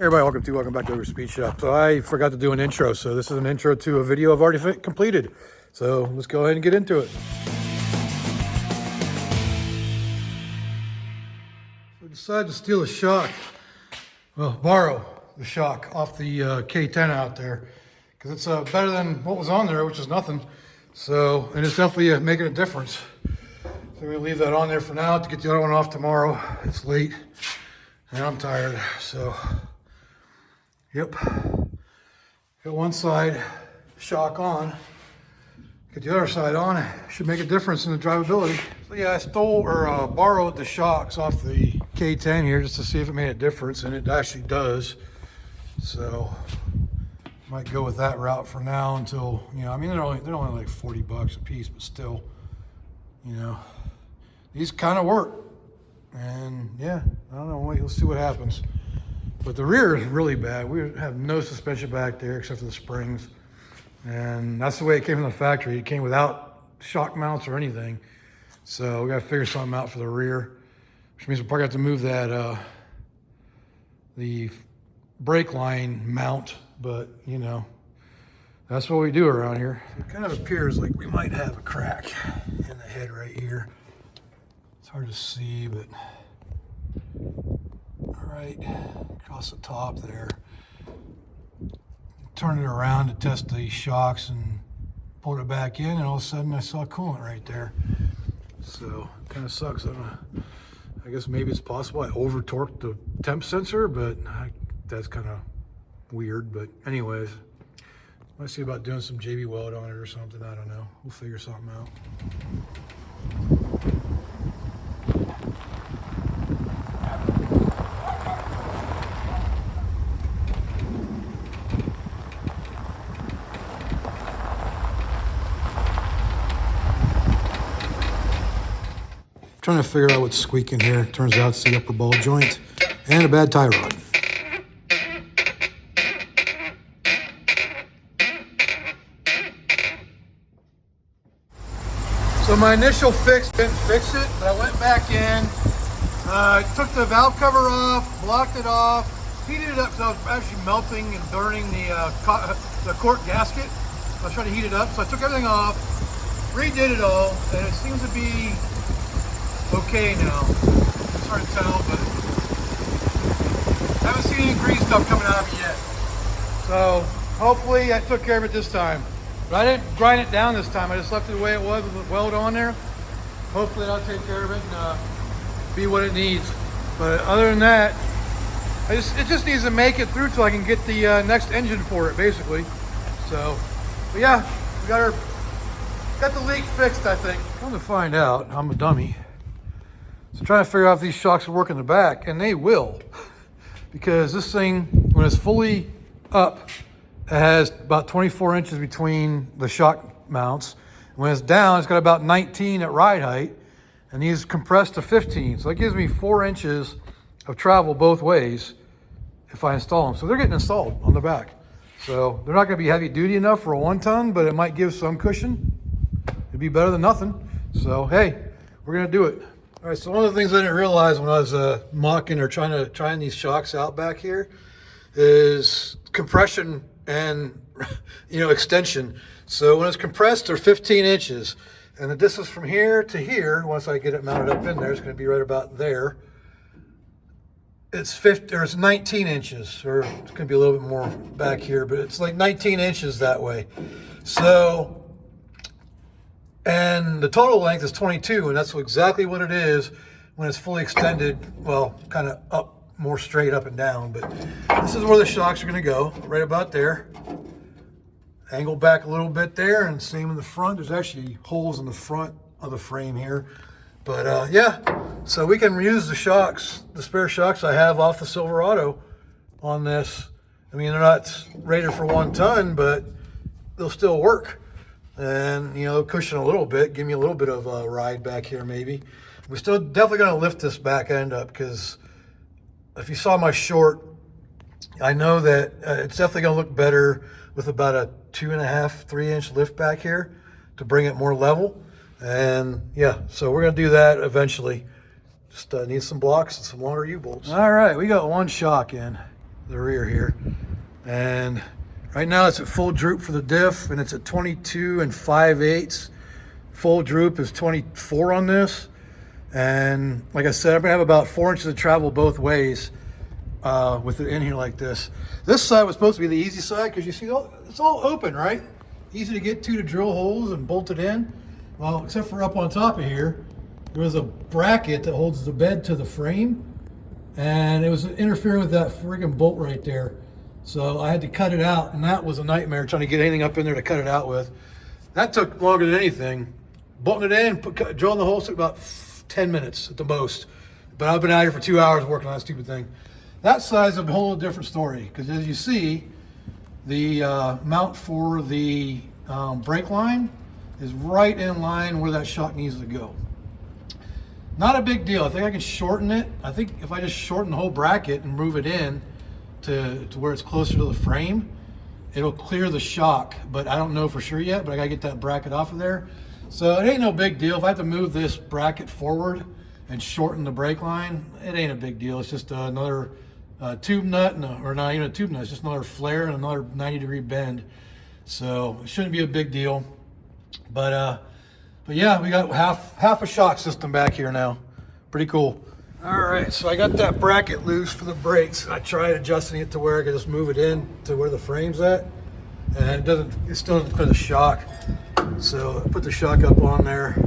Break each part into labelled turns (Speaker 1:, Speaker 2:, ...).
Speaker 1: Hey everybody, welcome back to Ogre Speed Shop. So I forgot to do an intro, so this is an intro to a video I've already completed. So let's go ahead and get into it. So I decided to steal a shock, well, borrow the shock off the K10 out there, because it's better than what was on there, which is nothing. So, and it's definitely making a difference. So I'm gonna leave that on there for now to get the other one off tomorrow. It's late and I'm tired, so. Yep, got one side shock on, get the other side on. Should make a difference in the drivability. So yeah, I stole or borrowed the shocks off the K10 here just to see if it made a difference, and it actually does. So might go with that route for now until, you know, I mean, they're only like 40 bucks a piece, but still, you know, these kind of work. And yeah, I don't know, we'll see what happens. But the rear is really bad. We have no suspension back there except for the springs. And that's the way it came from the factory. It came without shock mounts or anything. So we gotta figure something out for the rear, which means we'll probably have to move that, the brake line mount, but you know, that's what we do around here. It kind of appears like we might have a crack in the head right here. It's hard to see, but all right, across the top there. Turn it around to test the shocks and pulled it back in, and all of a sudden I saw coolant right there. So it kind of sucks. I guess maybe it's possible I over torqued the temp sensor, but that's kind of weird. But anyways, might see about doing some JB weld on it or something. I don't know. We'll figure something out. Trying to figure out what's squeaking here. Turns out it's the upper ball joint and a bad tie rod. So my initial fix didn't fix it, but I went back in, took the valve cover off, blocked it off, heated it up so I was actually melting and burning the cork gasket. I was trying to heat it up, so I took everything off, redid it all, and it seems to be okay now. It's hard to tell, but I haven't seen any green stuff coming out of it yet. So hopefully I took care of it this time. But I didn't grind it down this time. I just left it the way it was with the weld on there. Hopefully that'll take care of it and be what it needs. But other than that, it just needs to make it through till I can get the next engine for it, basically. So, but yeah, we got the leak fixed, I think. Come to find out, I'm a dummy. So trying to figure out if these shocks will work in the back, and they will. Because this thing, when it's fully up, it has about 24 inches between the shock mounts. When it's down, it's got about 19 at ride height, and these compressed to 15. So that gives me 4 inches of travel both ways if I install them. So they're getting installed on the back. So they're not gonna be heavy duty enough for a 1-ton, but it might give some cushion. It'd be better than nothing. So hey, we're gonna do it. All right, so one of the things I didn't realize when I was mocking or trying these shocks out back here is compression and, you know, extension. So when it's compressed, they're 15 inches. And the distance from here to here, once I get it mounted up in there, it's gonna be right about there. It's 19 inches, or it's gonna be a little bit more back here, but it's like 19 inches that way. So, and the total length is 22, and that's exactly what it is when it's fully extended, well, kind of up, more straight up and down. But this is where the shocks are gonna go, right about there. Angle back a little bit there, and same in the front. There's actually holes in the front of the frame here. But yeah, so we can use the shocks, the spare shocks I have off the Silverado on this. I mean, they're not rated for 1 ton, but they'll still work. And, you know, cushion a little bit, give me a little bit of a ride back here maybe. We're still definitely gonna lift this back end up, because if you saw my short, I know that it's definitely gonna look better with about a 2.5, 3-inch lift back here to bring it more level. And yeah, so we're gonna do that eventually. Just need some blocks and some longer U-bolts. All right, we got one shock in. the rear here. And right now it's at full droop for the diff, and it's at 22 5/8. Full droop is 24 on this. And like I said, I'm gonna have about 4 inches of travel both ways with it in here like this. This side was supposed to be the easy side because you see it's all open, right? Easy to get to drill holes and bolt it in. Well, except for up on top of here, there was a bracket that holds the bed to the frame, and it was interfering with that friggin' bolt right there. So I had to cut it out, and that was a nightmare trying to get anything up in there to cut it out with. That took longer than anything. Bolting it in, drilling the holes took about 10 minutes at the most. But I've been out here for 2 hours working on that stupid thing. That side's a whole different story, because as you see, the mount for the brake line is right in line where that shock needs to go. Not a big deal. I think I can shorten it. I think if I just shorten the whole bracket and move it in to where it's closer to the frame, it'll clear the shock, but I don't know for sure yet, but I gotta get that bracket off of there. So it ain't no big deal. If I have to move this bracket forward and shorten the brake line, it ain't a big deal. It's just another tube nut, or not even a tube nut, it's just another flare and another 90-degree bend. So it shouldn't be a big deal. But yeah, we got half a shock system back here now. Pretty cool. All right, so I got that bracket loose for the brakes. I tried adjusting it to where I could just move it in to where the frame's at, and it still doesn't clear the shock. So I put the shock up on there,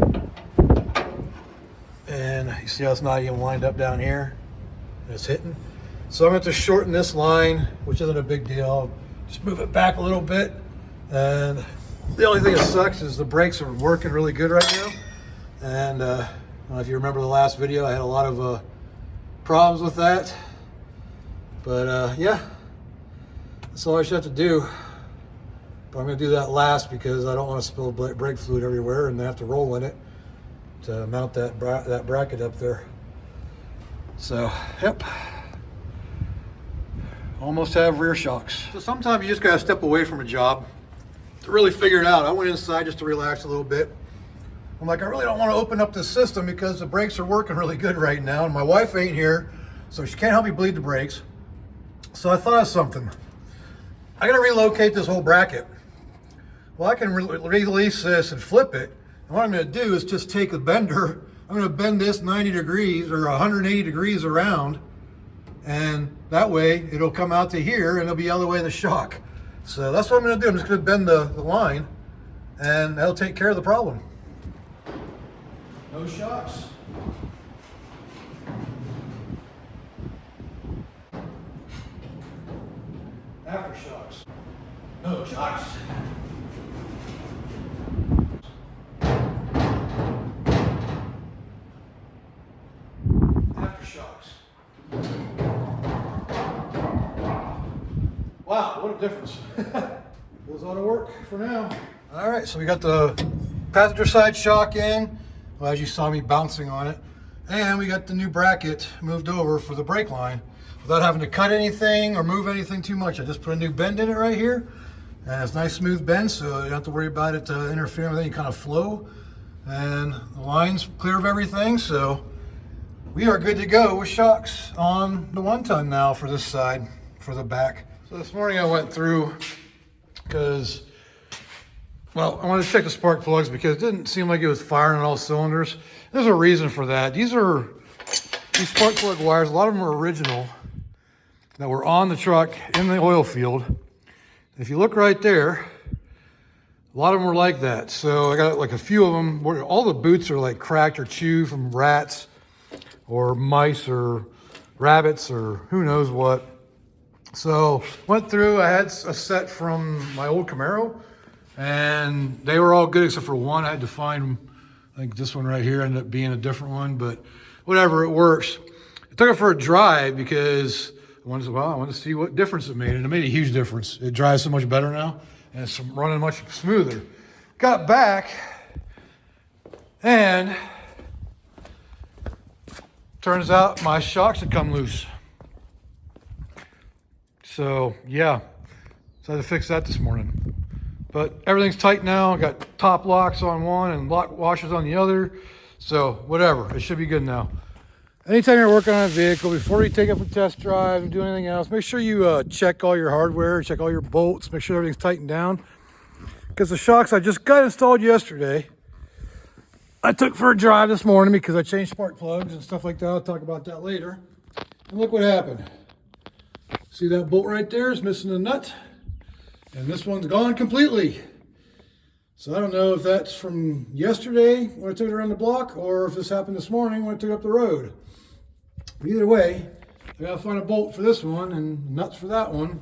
Speaker 1: and you see how it's not even lined up down here, and it's hitting. So I'm going to have to shorten this line, which isn't a big deal. Just move it back a little bit, and the only thing that sucks is the brakes are working really good right now. And I don't know if you remember the last video, I had a lot of problems with that. But yeah, that's all I should have to do. But I'm going to do that last because I don't want to spill brake fluid everywhere and have to roll in it to mount that bracket up there. So, yep. Almost have rear shocks. So sometimes you just got to step away from a job to really figure it out. I went inside just to relax a little bit. I'm like, I really don't want to open up this system because the brakes are working really good right now, and my wife ain't here, so she can't help me bleed the brakes. So I thought of something. I got to relocate this whole bracket. Well, I can release this and flip it. And what I'm going to do is just take a bender. I'm going to bend this 90 degrees or 180 degrees around, and that way it'll come out to here and it'll be out of the way of the shock. So that's what I'm going to do. I'm just going to bend the line, and that'll take care of the problem. No shocks. Aftershocks. No shocks. Aftershocks. Wow, what a difference. Those ought to work for now. All right, so we got the passenger side shock in. Well, as you saw me bouncing on it. And we got the new bracket moved over for the brake line without having to cut anything or move anything too much. I just put a new bend in it right here. And it's a nice smooth bend, so you don't have to worry about it interfering with any kind of flow. And the line's clear of everything, so we are good to go with shocks on the 1-ton now for this side, for the back. So this morning I went through because, well, I wanted to check the spark plugs because it didn't seem like it was firing on all cylinders. There's a reason for that. These spark plug wires, a lot of them are original that were on the truck in the oil field. If you look right there, a lot of them were like that. So I got like a few of them where all the boots are like cracked or chewed from rats or mice or rabbits or who knows what. So went through, I had a set from my old Camaro, and they were all good except for one. I had to find, I think this one right here ended up being a different one, but whatever, it works. I took it for a drive because I wanted to see what difference it made, and it made a huge difference. It drives so much better now, and it's running much smoother. Got back, and turns out my shocks had come loose. So yeah, so I had to fix that this morning. But everything's tight now. I got top locks on one and lock washers on the other. So whatever, it should be good now. anytime you're working on a vehicle, before you take it for test drive and do anything else, make sure you check all your hardware, check all your bolts, make sure everything's tightened down. Because the shocks I just got installed yesterday, I took for a drive this morning because I changed spark plugs and stuff like that. I'll talk about that later. And look what happened. See that bolt right there is missing a nut. And this one's gone completely. So I don't know if that's from yesterday when I took it around the block or if this happened this morning when I took it up the road. But either way, I gotta find a bolt for this one and nuts for that one.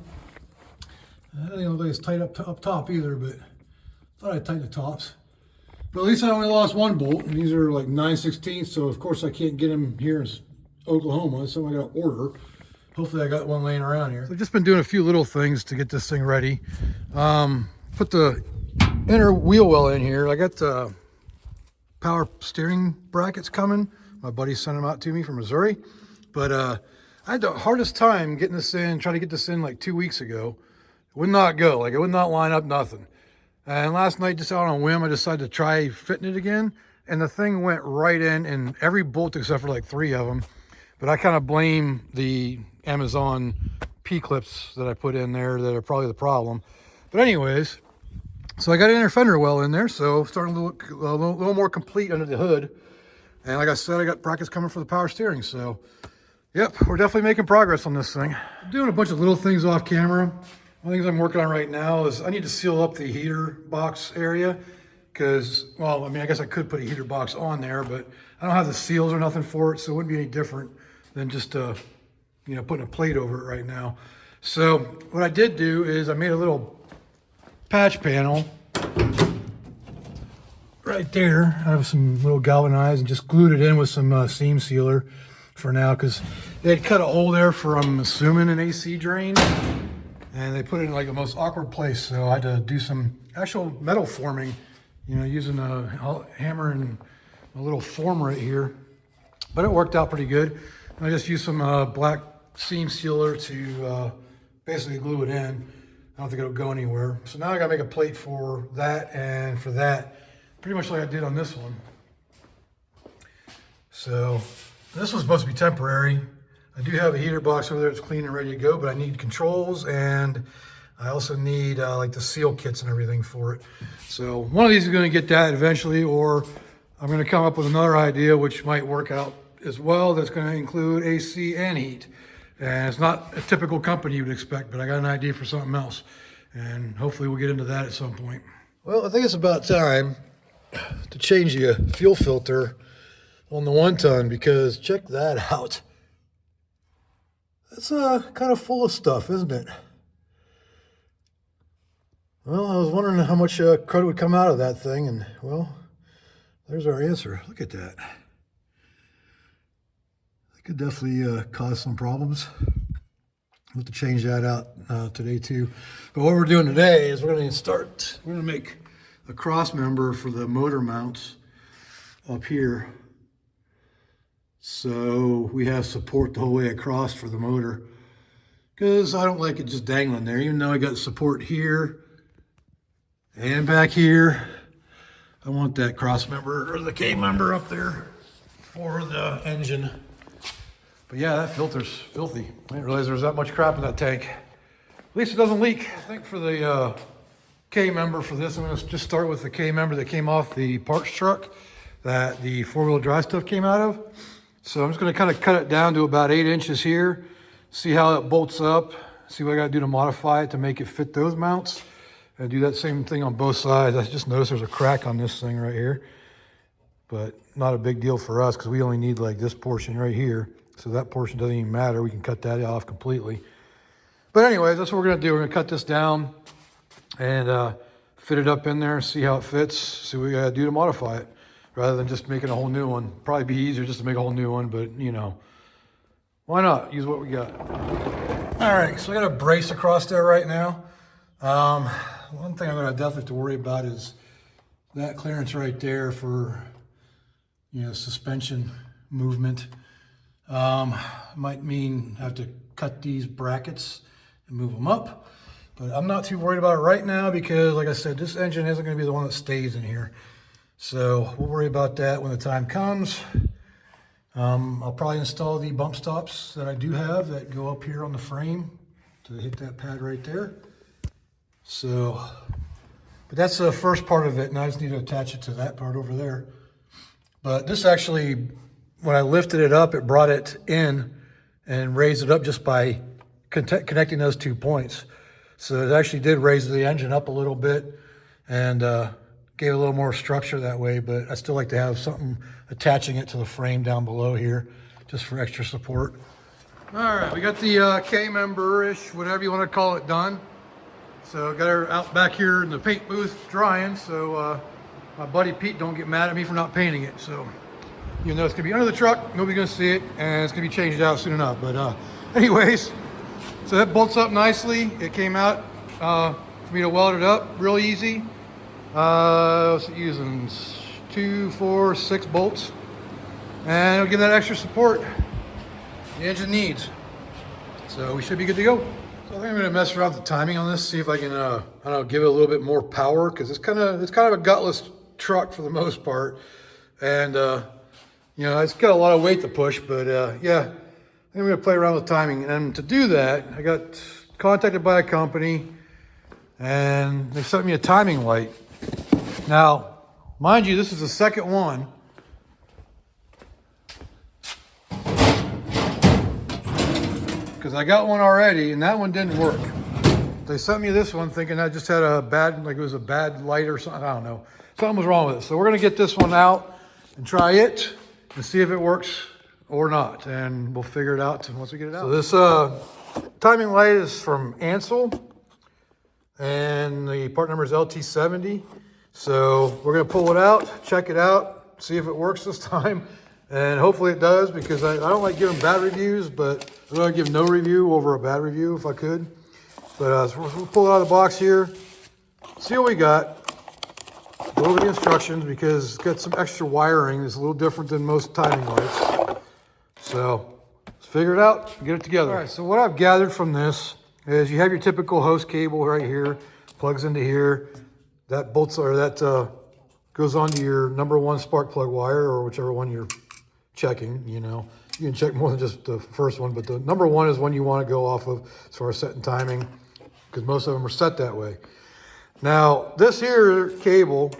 Speaker 1: I don't think it's tight up top either, but I thought I'd tighten the tops. But at least I only lost one bolt, and these are like 9/16, so of course I can't get them here in Oklahoma, so I gotta order. Hopefully I got one laying around here. So I've just been doing a few little things to get this thing ready. Put the inner wheel well in here. I got the power steering brackets coming. My buddy sent them out to me from Missouri. But I had the hardest time getting this in, trying to get this in like 2 weeks ago. It would not go, like it would not line up, nothing. And last night, just out on a whim, I decided to try fitting it again. And the thing went right in every bolt except for like 3 of them. But I kind of blame the Amazon P-clips that I put in there that are probably the problem. But anyways, so I got an inner fender well in there, so starting to look a little more complete under the hood. And like I said, I got brackets coming for the power steering, so yep, we're definitely making progress on this thing. I'm doing a bunch of little things off camera. One of the things I'm working on right now is I need to seal up the heater box area because, well, I mean, I guess I could put a heater box on there, but I don't have the seals or nothing for it, so it wouldn't be any different than just, you know, putting a plate over it right now. So what I did do is I made a little patch panel right there. I have some little galvanized and just glued it in with some seam sealer for now because they had cut a hole there for, I'm assuming, an AC drain. And they put it in like the most awkward place. So I had to do some actual metal forming, you know, using a hammer and a little form right here. But it worked out pretty good. And I just used some black seam sealer to basically glue it in. I don't think it'll go anywhere. So now I gotta make a plate for that and for that, pretty much like I did on this one. So this was supposed to be temporary. I do have a heater box over there that's clean and ready to go, but I need controls and I also need like the seal kits and everything for it. So one of these is gonna get that eventually, or I'm gonna come up with another idea which might work out as well that's gonna include AC and heat. And it's not a typical company you would expect, but I got an idea for something else. And hopefully we'll get into that at some point. Well, I think it's about time to change the fuel filter on the 1-ton because check that out. It's kind of full of stuff, isn't it? Well, I was wondering how much crud would come out of that thing, and well, there's our answer. Look at that. That could definitely cause some problems. We'll have to change that out today too. But what we're doing today is we're going to make a cross member for the motor mounts up here. So we have support the whole way across for the motor because I don't like it just dangling there. Even though I got support here and back here, I want that cross member or the K member up there for the engine. But yeah, that filter's filthy. I didn't realize there was that much crap in that tank. At least it doesn't leak. I think for the K member for this, I'm gonna just start with the K member that came off the parts truck that the 4-wheel drive stuff came out of. So I'm just gonna kind of cut it down to about 8 inches here, see how it bolts up, see what I gotta do to modify it to make it fit those mounts, and do that same thing on both sides. I just noticed there's a crack on this thing right here, but not a big deal for us because we only need like this portion right here. So that portion doesn't even matter. We can cut that off completely. But anyways, that's what we're gonna do. We're gonna cut this down and fit it up in there, see how it fits, see what we gotta do to modify it, rather than just making a whole new one. Probably be easier just to make a whole new one, but you know, why not use what we got? All right, so I got a brace across there right now. One thing I'm gonna definitely have to worry about is that clearance right there for, you know, suspension movement. Might mean I have to cut these brackets and move them up, but I'm not too worried about it right now because, like I said, this engine isn't going to be the one that stays in here. So we'll worry about that when the time comes. I'll probably install the bump stops that I do have that go up here on the frame to hit that pad right there. So, but that's the first part of it, and I just need to attach it to that part over there. But this actually, when I lifted it up, it brought it in and raised it up just by connecting those 2 points. So it actually did raise the engine up a little bit and gave a little more structure that way, but I still like to have something attaching it to the frame down below here just for extra support. All right, we got the K-member-ish, whatever you want to call it, done. So got her out back here in the paint booth drying, so my buddy Pete don't get mad at me for not painting it. So even though it's gonna be under the truck, nobody's gonna see it, and it's gonna be changed out soon enough. But anyways, so that bolts up nicely. It came out for me to weld it up real easy. What's it using? 2, 4, 6 bolts, and it'll give that extra support the engine needs. So we should be good to go. So I think I'm gonna mess around with the timing on this, see if I can, I don't know, give it a little bit more power, because it's kind of a gutless truck for the most part, and you know, it's got a lot of weight to push. But yeah, I think I'm gonna play around with timing, and to do that, I got contacted by a company, and they sent me a timing light. Now, mind you, this is the second one. Because I got one already, and that one didn't work. They sent me this one thinking I just had a bad, like it was a bad light or something. I don't know. Something was wrong with it. So we're gonna get this one out and try it and see if it works or not. And we'll figure it out once we get it out. So this timing light is from ANCEL, and the part number is LT70. So we're gonna pull it out, check it out, see if it works this time. And hopefully it does, because I don't like giving bad reviews, but I'd rather give no review over a bad review if I could. But so we'll pull it out of the box here, see what we got, go over the instructions, because it's got some extra wiring. It's a little different than most timing lights. So let's figure it out and get it together. All right, so what I've gathered from this is you have your typical hose cable right here, plugs into here. That bolts, or that goes onto your number 1 spark plug wire, or whichever one you're checking. You know, you can check more than just the first one, but the number 1 is one you want to go off of as far as setting timing, because most of them are set that way. Now, this here cable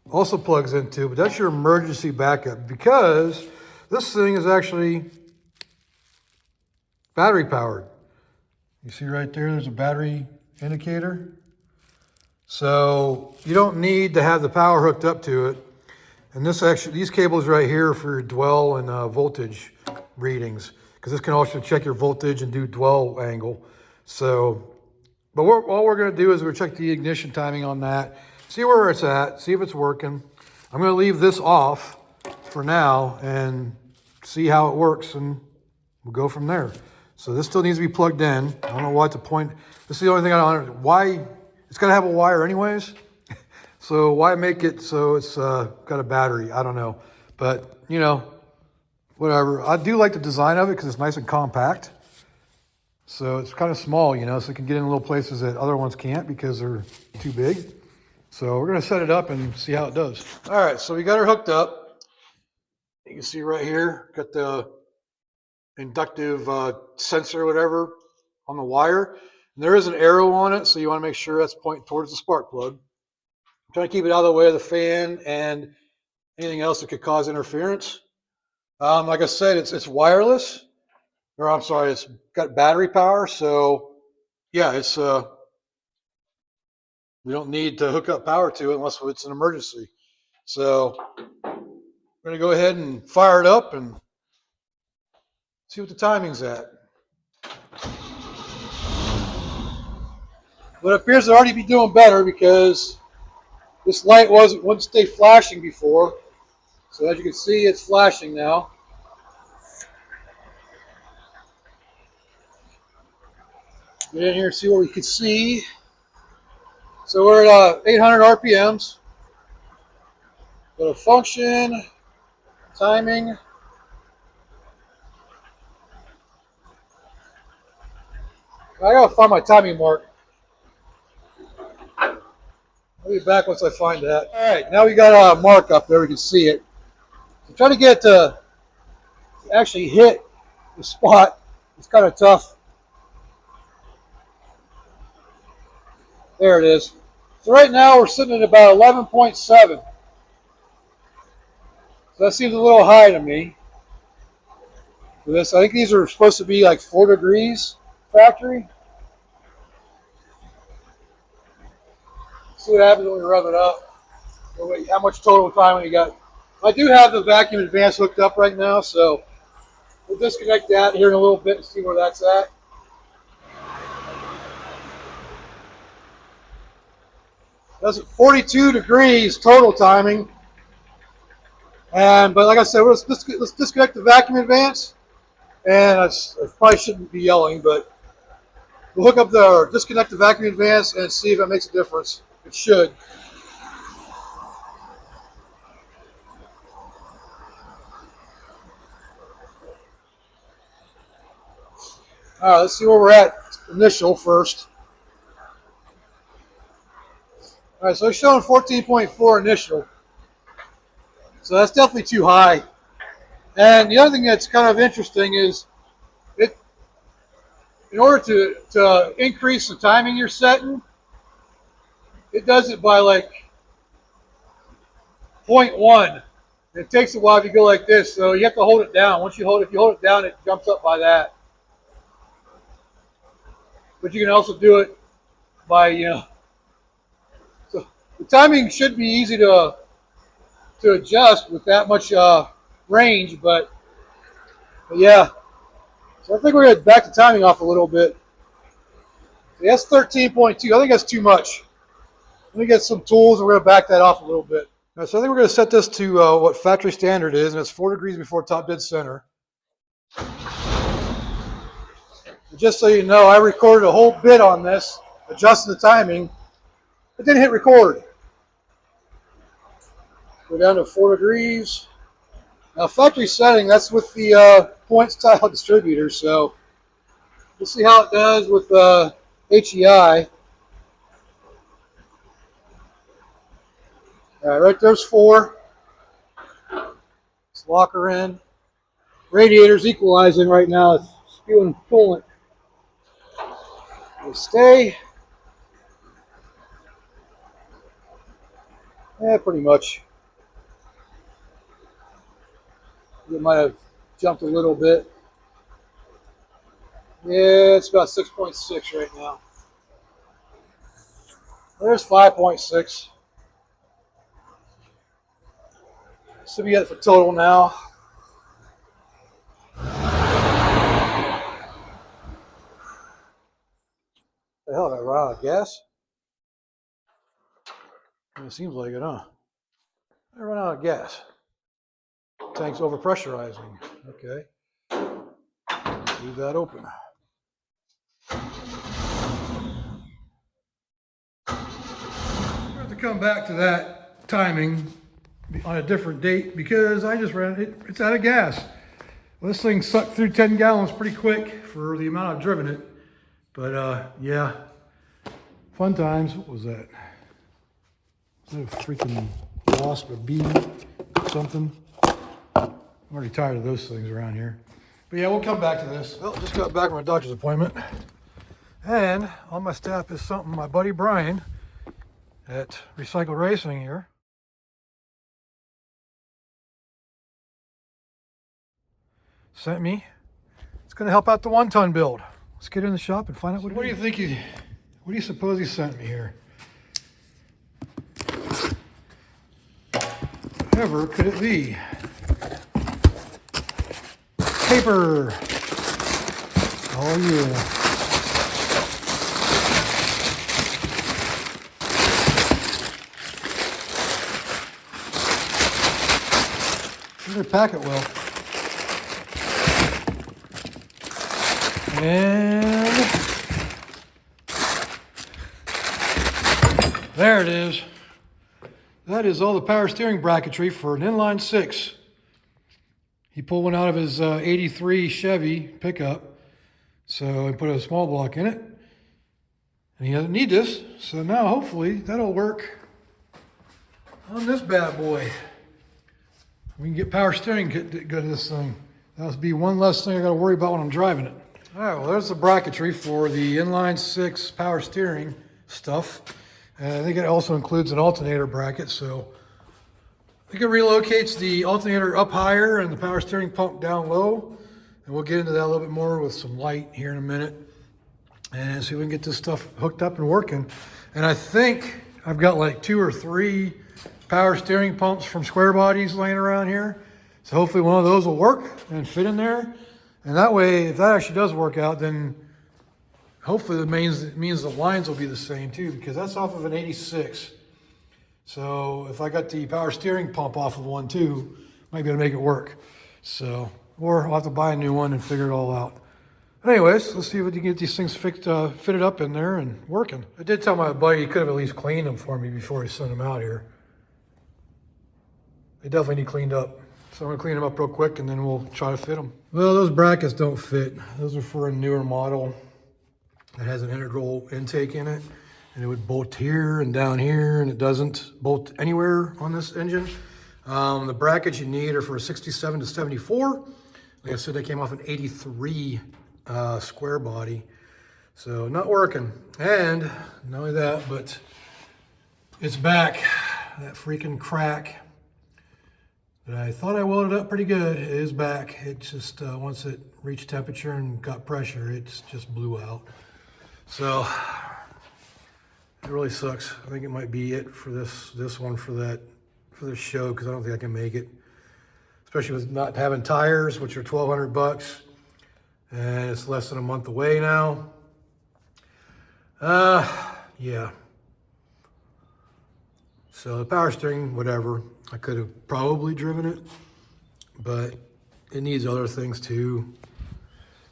Speaker 1: also plugs into, but that's your emergency backup, because this thing is actually battery powered. You see right there, there's a battery indicator. So you don't need to have the power hooked up to it. And this actually, these cables right here are for your dwell and voltage readings, because this can also check your voltage and do dwell angle. So, but all we're going to do is we'll check the ignition timing on that, see where it's at, see if it's working. I'm going to leave this off for now and see how it works, and we'll go from there. So this still needs to be plugged in. I don't know why to point. This is the only thing I don't understand. Why? It's got to have a wire anyways. So why make it so it's got a battery? I don't know. But, you know, whatever. I do like the design of it because it's nice and compact. So it's kind of small, you know, so it can get in little places that other ones can't because they're too big. So we're going to set it up and see how it does. All right, so we got her hooked up. You can see right here, got the inductive sensor or whatever on the wire. And there is an arrow on it, so you want to make sure that's pointing towards the spark plug. I'm trying to keep it out of the way of the fan and anything else that could cause interference. Like I said, it's wireless, or I'm sorry, it's got battery power. So yeah, it's we don't need to hook up power to it unless it's an emergency. So we're gonna go ahead and fire it up and see what the timing's at. But it appears to already be doing better, because this light wouldn't stay flashing before. So as you can see, it's flashing now. Get in here and see what we can see. So we're at 800 RPMs. Go to function, timing. I gotta find my timing mark. I'll be back once I find that. All right, now we got a mark up there. We can see it. I'm trying to get to actually hit the spot is kind of tough. There it is. So right now we're sitting at about 11.7. So that seems a little high to me for this. I think these are supposed to be like 4 degrees factory. See what happens when we rev it up. How much total time we got. I do have the vacuum advance hooked up right now, so we'll disconnect that here in a little bit and see where that's at. That's at 42 degrees total timing. But like I said, let's disconnect the vacuum advance. And I probably shouldn't be yelling, but we'll hook up the disconnect the vacuum advance and see if that makes a difference. It should. All right, let's see where we're at initial first. All right, so it's showing 14.4 initial. So that's definitely too high. And the other thing that's kind of interesting is in order to increase the timing you're setting, it does it by like 0.1. It takes a while if you go like this, so you have to hold it down. If you hold it down, it jumps up by that. But you can also do it by, so the timing should be easy to adjust with that much range, but yeah. So I think we're going to back the timing off a little bit. So that's 13.2. I think that's too much. Let me get some tools and we're going to back that off a little bit. All right, so I think we're going to set this to what factory standard is, and it's 4 degrees before top dead center. Just so you know, I recorded a whole bit on this, adjusting the timing. It didn't hit record. Go down to 4 degrees. Now factory setting, that's with the point style distributor, so we'll see how it does with HEI. All right, right there's 4. Let's lock her in. Radiator's equalizing right now. It's spewing coolant. We stay. Yeah, pretty much. It might have jumped a little bit. Yeah, it's about 6.6 right now. There's 5.6. So we got it for total now. The hell, did I run out of gas? It seems like it, huh? I run out of gas. Tank's overpressurizing. Okay. Leave that open. I have to come back to that timing on a different date because I just ran it. It's out of gas. Well, this thing sucked through 10 gallons pretty quick for the amount I've driven it. But yeah, fun times. What was that? Was that a freaking wasp, a bee, something? I'm already tired of those things around here. But yeah, we'll come back to this. Well, just got back from my doctor's appointment. And on my staff is something my buddy Brian at Recycle Racing here sent me. It's going to help out the 1-ton build. Let's get in the shop and find out what do you think what do you suppose he sent me here? Whatever could it be? Paper. Oh yeah. Better pack it well. And there it is. That is all the power steering bracketry for an inline 6. He pulled one out of his 83 Chevy pickup. So I put a small block in it. And he doesn't need this. So now hopefully that'll work on this bad boy. We can get power steering good to this thing. that'll be one less thing I got to worry about when I'm driving it. All right, well, there's the bracketry for the inline 6 power steering stuff. And I think it also includes an alternator bracket, so I think it relocates the alternator up higher and the power steering pump down low. And we'll get into that a little bit more with some light here in a minute and see if we can get this stuff hooked up and working. And I think I've got like 2 or 3 power steering pumps from Square Bodies laying around here. So hopefully one of those will work and fit in there. And that way, if that actually does work out, then hopefully it means the lines will be the same too, because that's off of an 86. So if I got the power steering pump off of one too, might be able to make it work. So, or I'll have to buy a new one and figure it all out. But anyways, let's see if we can get these things fitted up in there and working. I did tell my buddy he could have at least cleaned them for me before he sent them out here. They definitely need cleaned up. So I'm gonna clean them up real quick and then we'll try to fit them. Well, those brackets don't fit. Those are for a newer model that has an integral intake in it. And it would bolt here and down here, and it doesn't bolt anywhere on this engine. The brackets you need are for a 67 to 74. Like I said, they came off an 83 square body. So not working. And not only that, but it's back. That freaking crack that I thought I welded up pretty good, it is back. It just, once it reached temperature and got pressure, it just blew out. So, it really sucks. I think it might be it for this one for this show, because I don't think I can make it. Especially with not having tires, which are $1,200, and it's less than a month away now. Yeah. So the power steering, whatever. I could have probably driven it, but it needs other things too.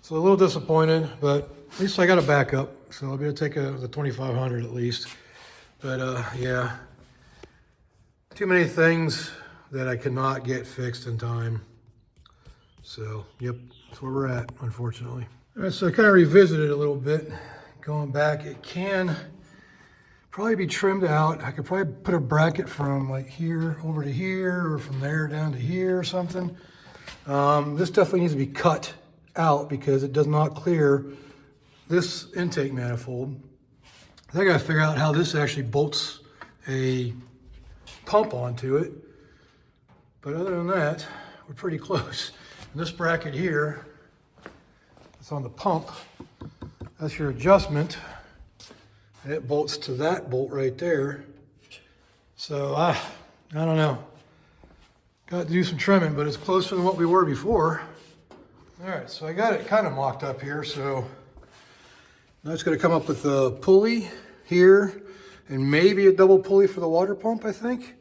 Speaker 1: So a little disappointed, but at least I got a backup. So I'll be able to take the 2500 at least. But yeah, too many things that I cannot get fixed in time. So yep, that's where we're at, unfortunately. All right, so I kind of revisited it a little bit. Going back, it can probably be trimmed out. I could probably put a bracket from like here over to here, or from there down to here or something. This definitely needs to be cut out because it does not clear this intake manifold. I gotta figure out how this actually bolts a pump onto it. But other than that, we're pretty close. And this bracket here, it's on the pump. That's your adjustment. And it bolts to that bolt right there. So I don't know. Got to do some trimming, but it's closer than what we were before. All right, so I got it kind of mocked up here. So now it's going to come up with a pulley here and maybe a double pulley for the water pump, I think.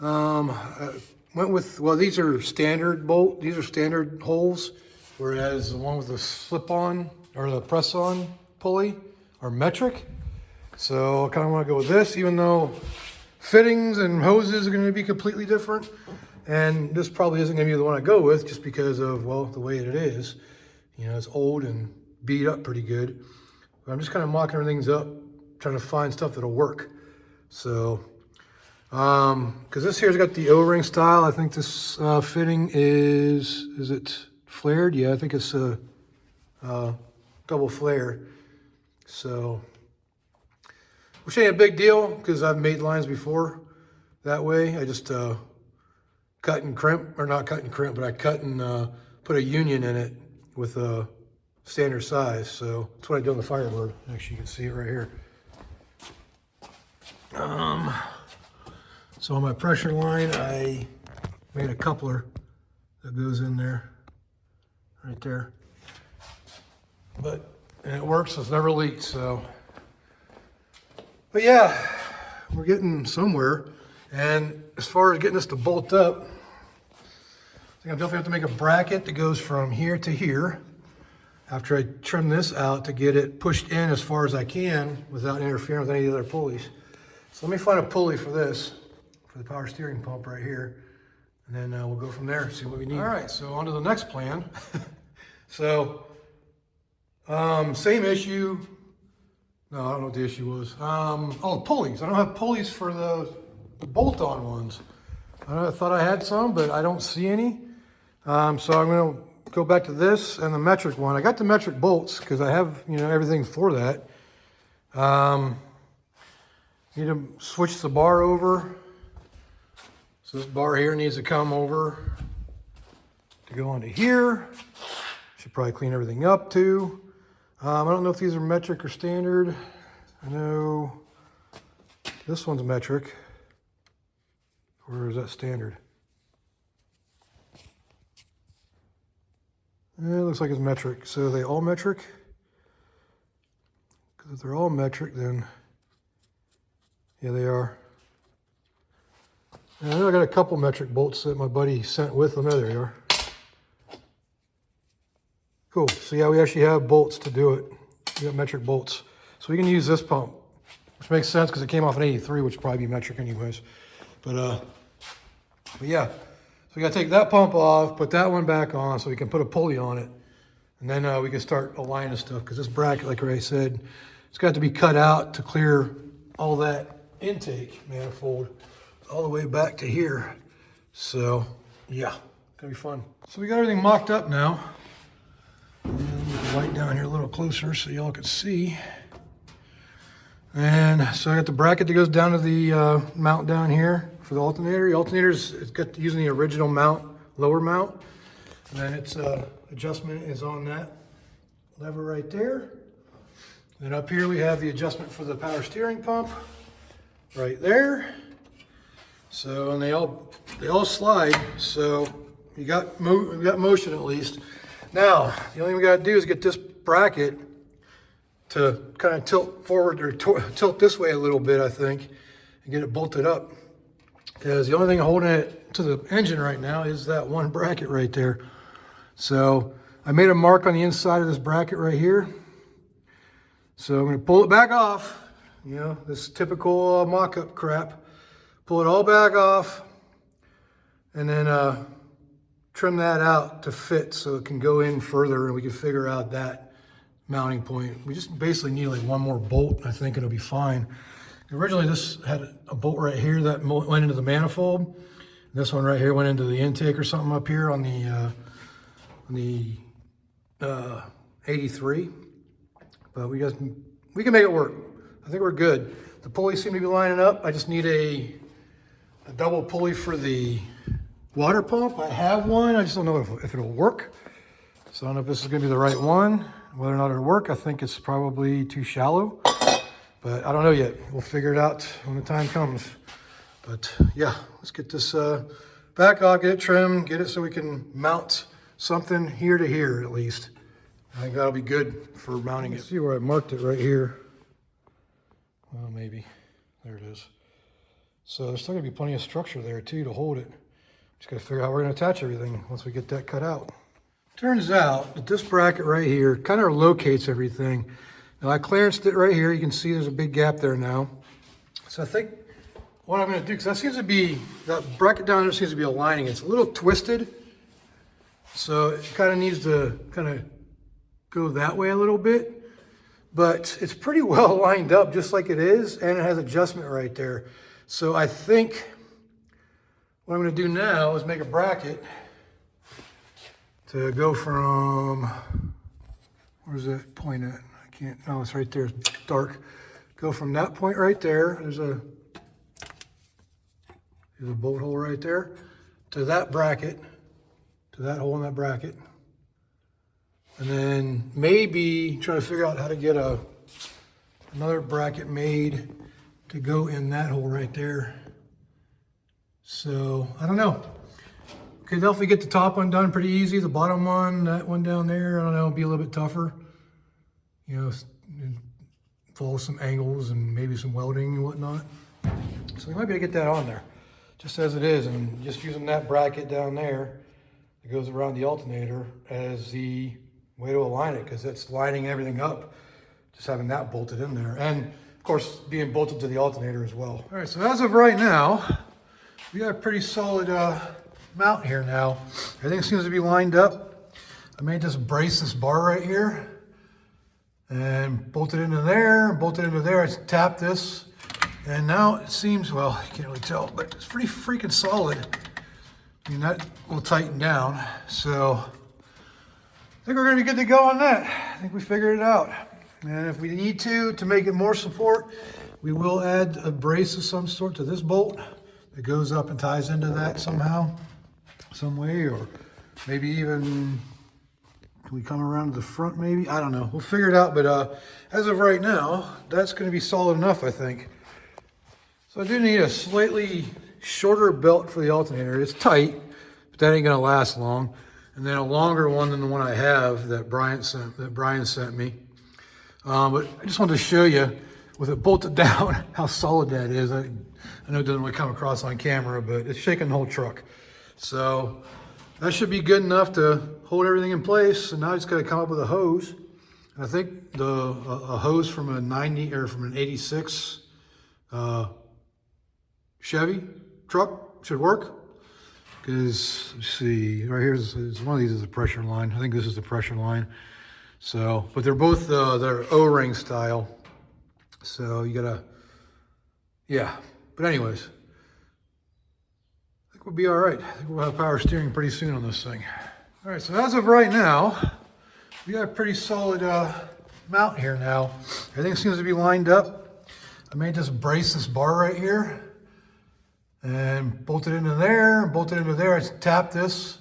Speaker 1: I went with, well, these are standard bolt. These are standard holes, whereas the one with the slip-on or the press-on pulley are metric. So I kind of want to go with this, even though fittings and hoses are going to be completely different. And this probably isn't going to be the one I go with just because of, well, the way it is. You know, it's old and beat up pretty good. But I'm just kind of mocking everything up, trying to find stuff that'll work. So, because this here's got the O-ring style. I think this fitting is it flared? Yeah, I think it's a double flare. So, which ain't a big deal because I've made lines before that way. I just cut and crimp, or not cut and crimp, but I cut and put a union in it with a standard size. So that's what I do on the Firebird. Actually, you can see it right here. So on my pressure line, I made a coupler that goes in there, right there. And it works, it's never leaked, so. But yeah, we're getting somewhere. And as far as getting this to bolt up, I think I'll definitely have to make a bracket that goes from here to here after I trim this out to get it pushed in as far as I can without interfering with any of the other pulleys. So let me find a pulley for this, for the power steering pump right here. And then we'll go from there, see what we need. All right, so on to the next plan. So, same issue. No, I don't know what the issue was. Oh, pulleys. I don't have pulleys for the bolt-on ones. I thought I had some, but I don't see any. So I'm going to go back to this and the metric one. I got the metric bolts because I have, you know, everything for that. Need to switch the bar over. So this bar here needs to come over to go onto here. Should probably clean everything up too. I don't know if these are metric or standard. I know this one's metric. Or is that standard? It looks like it's metric. So are they all metric? Because if they're all metric, then yeah, they are. And I know I got a couple metric bolts that my buddy sent with them. Oh, there they are. Cool. So yeah, we actually have bolts to do it. We got metric bolts. So we can use this pump, which makes sense because it came off an 83, which would probably be metric anyways. But yeah, so we got to take that pump off, put that one back on so we can put a pulley on it. And then we can start aligning stuff because this bracket, like Ray said, it's got to be cut out to clear all that intake manifold all the way back to here. So yeah, it's gonna be fun. So we got everything mocked up now. And move the light down here a little closer so y'all can see. And so I got the bracket that goes down to the mount down here for the alternator. The alternator's it's got using the original mount, lower mount. And then its adjustment is on that lever right there. Then up here we have the adjustment for the power steering pump right there. So, and they all slide. So you got motion at least. Now, the only thing we got to do is get this bracket to kind of tilt forward or tilt this way a little bit, I think, and get it bolted up. Because the only thing holding it to the engine right now is that one bracket right there. So I made a mark on the inside of this bracket right here. So I'm going to pull it back off. You know, this typical mock-up crap. Pull it all back off and then trim that out to fit so it can go in further and we can figure out that mounting point. We just basically need like one more bolt. I think it'll be fine. Originally this had a bolt right here that went into the manifold. This one right here went into the intake or something up here on the 83. But we can make it work. I think we're good. The pulleys seem to be lining up. I just need a double pulley for the water pump. I have one. I just don't know if it'll work. So I don't know if this is going to be the right one. Whether or not it'll work, I think it's probably too shallow. But I don't know yet. We'll figure it out when the time comes. But yeah, let's get this back off, get it trimmed, get it so we can mount something here to here at least. I think that'll be good for mounting it. See where I marked it right here. Well, maybe. There it is. So there's still gonna be plenty of structure there too to hold it. Just gotta figure out how we're gonna attach everything once we get that cut out. Turns out that this bracket right here kind of locates everything. Now I clearanced it right here. You can see there's a big gap there now. So I think what I'm gonna do, because that seems to be, that bracket down there seems to be aligning. It's a little twisted. So it kind of needs to kind of go that way a little bit. But it's pretty well lined up just like it is, and it has adjustment right there. So I think what I'm gonna do now is make a bracket to go from, where's that point at? I can't, oh, it's right there, it's dark. Go from that point right there, there's a bolt hole right there, to that bracket, to that hole in that bracket. And then maybe try to figure out how to get another bracket made to go in that hole right there. So, I don't know. Okay, definitely get the top one done pretty easy. The bottom one, that one down there, I don't know, be a little bit tougher. You know, follow some angles and maybe some welding and whatnot. So we might be able to get that on there, just as it is. And just using that bracket down there that goes around the alternator as the way to align it, because it's lining everything up, just having that bolted in there. And of course, being bolted to the alternator as well. All right, so as of right now, we got a pretty solid mount here now. Everything seems to be lined up. I made this brace, this bar right here, and bolted into there, bolted into there. I tapped this, and now it seems, well, you can't really tell, but it's pretty freaking solid. And that will tighten down. So I think we're gonna be good to go on that. I think we figured it out. And if we need to make it more support, we will add a brace of some sort to this bolt that goes up and ties into that somehow, some way, or maybe even, can we come around to the front maybe? I don't know, we'll figure it out, but as of right now, that's gonna be solid enough, I think. So I do need a slightly shorter belt for the alternator. It's tight, but that ain't gonna last long. And then a longer one than the one I have that Brian sent me. But I just wanted to show you, with it bolted down, how solid that is. I know it doesn't really come across on camera, but it's shaking the whole truck. So that should be good enough to hold everything in place. And now I just got to come up with a hose. And I think a hose from a 90 or from an 86 Chevy truck should work. Because, let's see, right here is one of these is a pressure line. I think this is the pressure line. So, but they're both, they're O-ring style. So you gotta, yeah. But anyways, I think we'll be all right. I think we'll have power steering pretty soon on this thing. All right, so as of right now, we got a pretty solid mount here now. Everything seems to be lined up. I may just brace this bar right here and bolt it into there, bolted into there. I just tap this.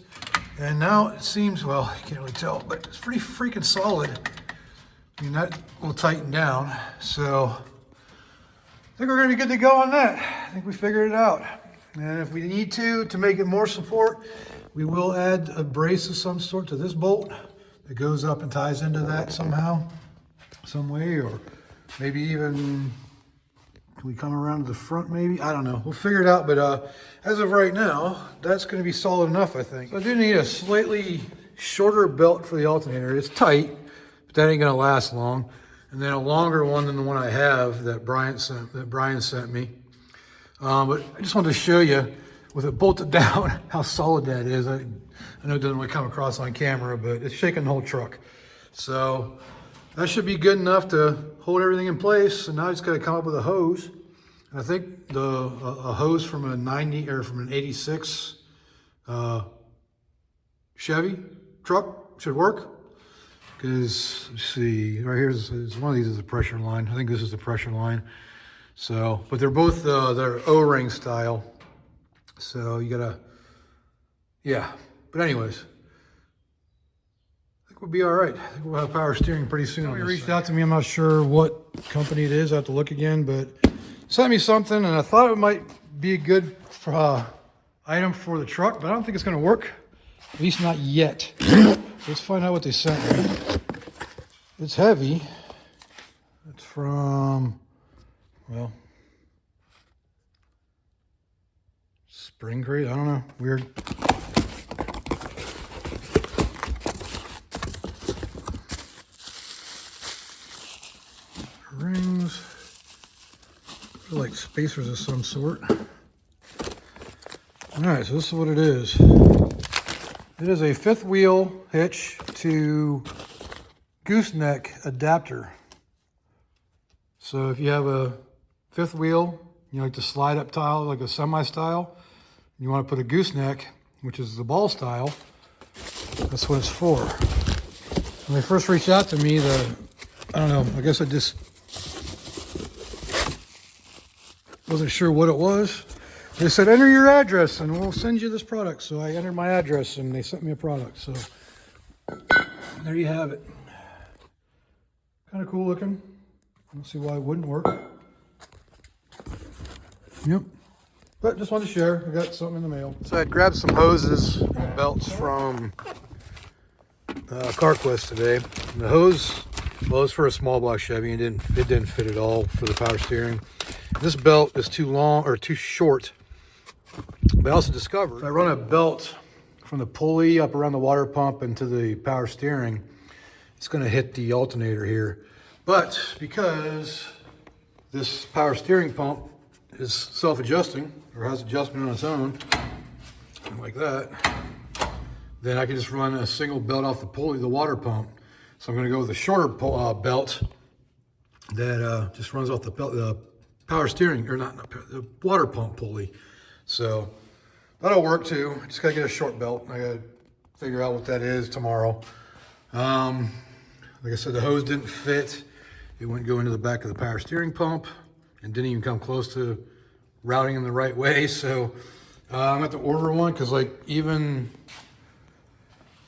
Speaker 1: And now it seems, well, you can't really tell, but it's pretty freaking solid. I mean, that will tighten down. So I think we're gonna be good to go on that. I think we figured it out. And if we need to make it more support, we will add a brace of some sort to this bolt that goes up and ties into that somehow, some way, or maybe even, can we come around to the front maybe? I don't know, we'll figure it out, but as of right now, that's gonna be solid enough, I think. So I do need a slightly shorter belt for the alternator. It's tight, but that ain't gonna last long. And then a longer one than the one I have that Brian sent me. But I just wanted to show you, with it bolted down, how solid that is. I know it doesn't really come across on camera, but it's shaking the whole truck. So that should be good enough to hold everything in place. And now I just got to come up with a hose. And I think a hose from a 90 or from an 86 Chevy truck should work. Because, let's see, right here is one of these is a pressure line. I think this is the pressure line. So, but they're both, they're O-ring style. So you gotta, yeah. But anyways, I think we'll be all right. I think we'll have power steering pretty soon. Somebody reached out to me. I'm not sure what company it is. I have to look again, but sent me something, and I thought it might be a good item for the truck, but I don't think it's gonna work. At least not yet. Let's find out what they sent me. It's heavy. It's from, well, Spring Crate, I don't know, weird. Rings, they're like spacers of some sort. All right, so this is what it is. It is a fifth wheel hitch to gooseneck adapter. So if you have a fifth wheel, you like to slide up tile like a semi style, you want to put a gooseneck, which is the ball style, that's what it's for. When they first reached out to me, I don't know, I guess I just wasn't sure what it was. They said, enter your address and we'll send you this product. So I entered my address and they sent me a product. So there you have it. Kind of cool looking. I don't see why it wouldn't work. Yep. But just wanted to share. I got something in the mail. So I grabbed some hoses and belts from CarQuest today. And the hose, well, it's for a small block Chevy and it didn't fit at all for the power steering. This belt is too long or too short. But I also discovered if I run a belt from the pulley up around the water pump into the power steering, it's going to hit the alternator here. But because this power steering pump is self-adjusting or has adjustment on its own, like that, then I can just run a single belt off the pulley, the water pump. So I'm going to go with a shorter belt that just runs off the power steering, or not the water pump pulley. So That'll work too. Just gotta get a short belt. I gotta figure out what that is tomorrow. Like I said, the hose didn't fit. It wouldn't go into the back of the power steering pump and didn't even come close to routing in the right way. So I'm gonna have to order one because, like, even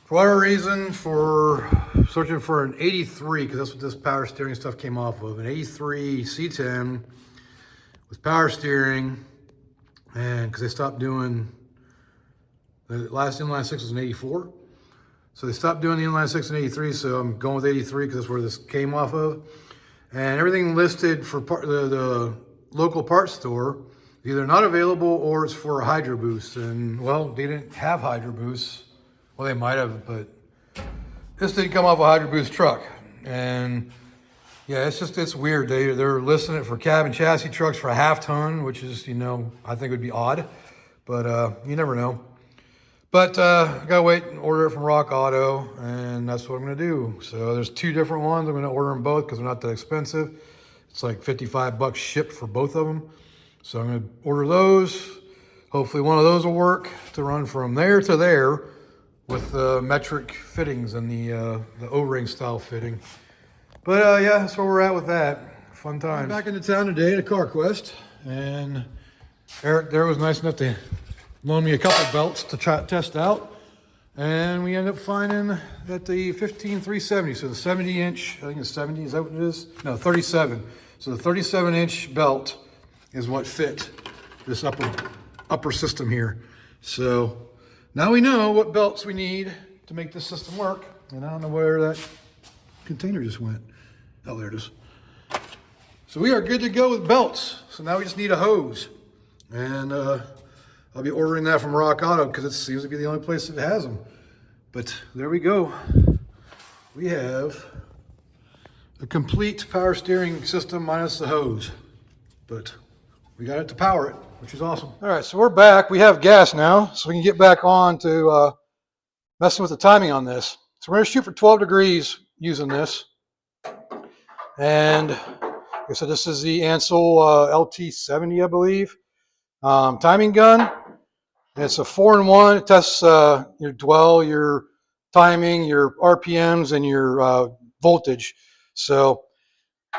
Speaker 1: for whatever reason, for searching for an 83, because that's what this power steering stuff came off of, an 83 C10 with power steering, and because they stopped doing, the last inline six was an 84. So they stopped doing the inline six and 83, so I'm going with 83 because that's where this came off of. And everything listed for the local parts store, either not available or it's for a Hydro Boost. And well, they didn't have Hydro Boosts. Well, they might have, but this didn't come off a Hydro Boost truck. And yeah, it's weird. They're listing it for cab and chassis trucks for a half ton, which is, I think would be odd, but you never know. But I gotta wait and order it from Rock Auto, and that's what I'm gonna do. So there's two different ones. I'm gonna order them both because they're not that expensive. It's like 55 bucks shipped for both of them. So I'm gonna order those. Hopefully one of those will work to run from there to there with the metric fittings and the O-ring style fitting. But yeah, that's where we're at with that. Fun times. I'm back into town today at a CarQuest, and Eric there was nice enough to loan me a couple belts to test out, and we ended up finding that the 15370, so the 70-inch, I think it's 70, is that what it is? No, 37. So the 37-inch belt is what fit this upper system here. So now we know what belts we need to make this system work, and I don't know where that container just went. Oh, there it is. So we are good to go with belts. So now we just need a hose, and I'll be ordering that from Rock Auto because it seems to be the only place that has them. But there we go. We have a complete power steering system minus the hose. But we got it to power it, which is awesome. All right, so we're back. We have gas now, so we can get back on to messing with the timing on this. So we're going to shoot for 12 degrees using this. And like I said, this is the ANCEL LT70, I believe. Timing gun. It's a 4-in-1. It tests your dwell, your timing, your RPMs, and your voltage. So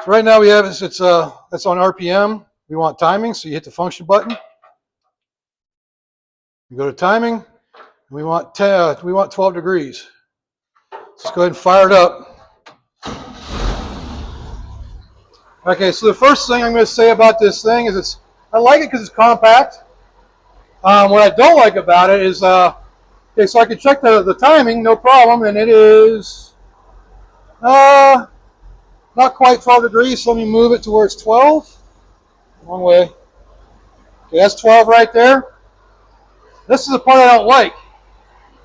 Speaker 1: right now we have it's on RPM. We want timing, so you hit the function button. You go to timing. We want 12 degrees. Let's go ahead and fire it up. Okay, so the first thing I'm going to say about this thing is I like it because it's compact. What I don't like about it is, okay, so I can check the timing, no problem, and it is not quite 12 degrees, so let me move it to where it's 12. Wrong way. Okay, that's 12 right there. This is the part I don't like.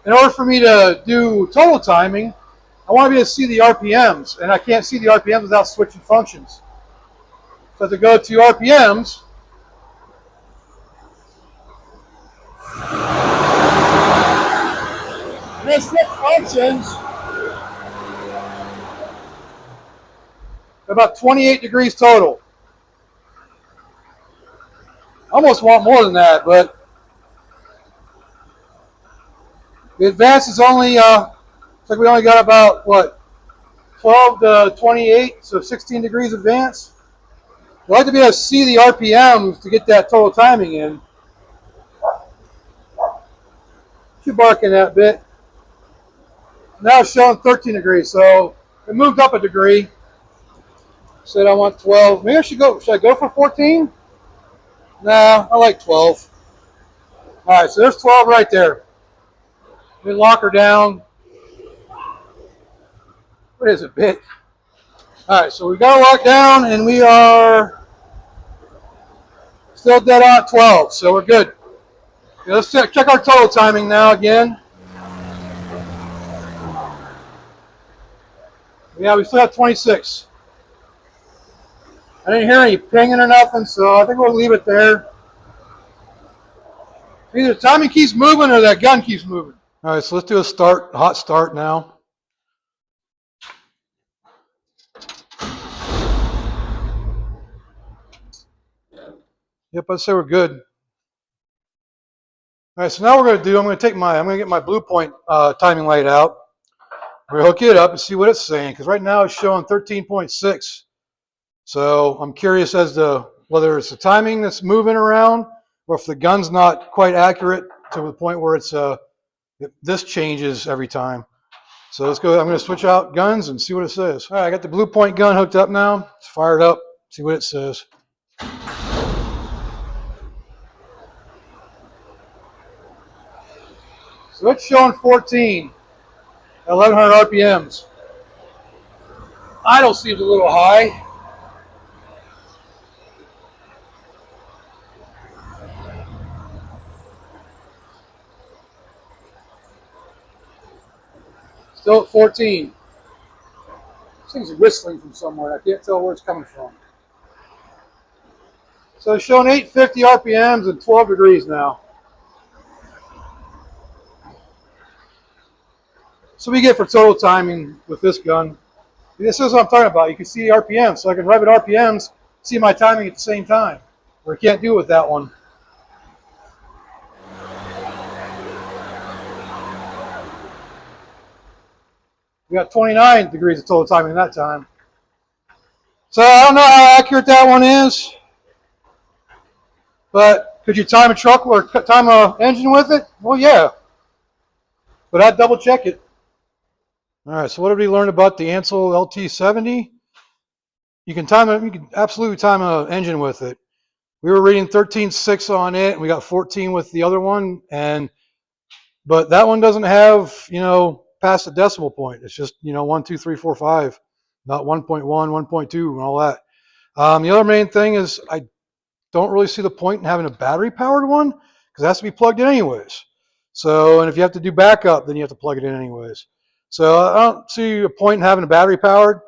Speaker 1: In order for me to do total timing, I want to be able to see the RPMs, and I can't see the RPMs without switching functions. So to go to RPMs, and then switch functions, about 28 degrees total. I almost want more than that, but the advance is only, it's like we only got about, what, 12 to 28, so 16 degrees advance. I like to be able to see the RPMs to get that total timing in. She's barking that bit. Now it's showing 13 degrees, so it moved up a degree. Said I want 12. Maybe should I go for 14? Nah, I like 12. All right, so there's 12 right there. We lock her down. What is it, bit? All right, so we got her locked down, and we are still dead on at 12, so we're good. Okay, let's check our total timing now again. Yeah, we still have 26. I didn't hear any pinging or nothing, so I think we'll leave it there. Either the timing keeps moving or that gun keeps moving. All right, so let's do a hot start now. Yep, I'd say we're good. All right, so now we're going to do, I'm going to get my Blue Point timing light out. We're going to hook it up and see what it's saying, because right now it's showing 13.6. So I'm curious as to whether it's the timing that's moving around, or if the gun's not quite accurate to the point where it's this changes every time. So let's go. I'm going to switch out guns and see what it says. All right, I got the Blue Point gun hooked up now. It's fired up. See what it says. So it's showing 14 at 1100 RPMs. Idle seems a little high. Still at 14. This thing's whistling from somewhere. I can't tell where it's coming from. So it's showing 850 RPMs and 12 degrees now. So we get for total timing with this gun. This is what I'm talking about. You can see the RPMs, so I can rev at RPMs, see my timing at the same time. Or I can't do it with that one. We got 29 degrees of total timing that time. So I don't know how accurate that one is, but could you time a truck or time an engine with it? Well, yeah, but I'd double check it. All right, so what did we learn about the ANCEL LT70? You can absolutely time an engine with it. We were reading 13.6 on it, and we got 14 with the other one, but that one doesn't have, past the decimal point. It's just, 1, 2, 3, 4, 5, not 1.1, 1.2, and all that. The other main thing is I don't really see the point in having a battery-powered one, because it has to be plugged in anyways. So, and if you have to do backup, then you have to plug it in anyways. So I don't see a point in having a battery-powered,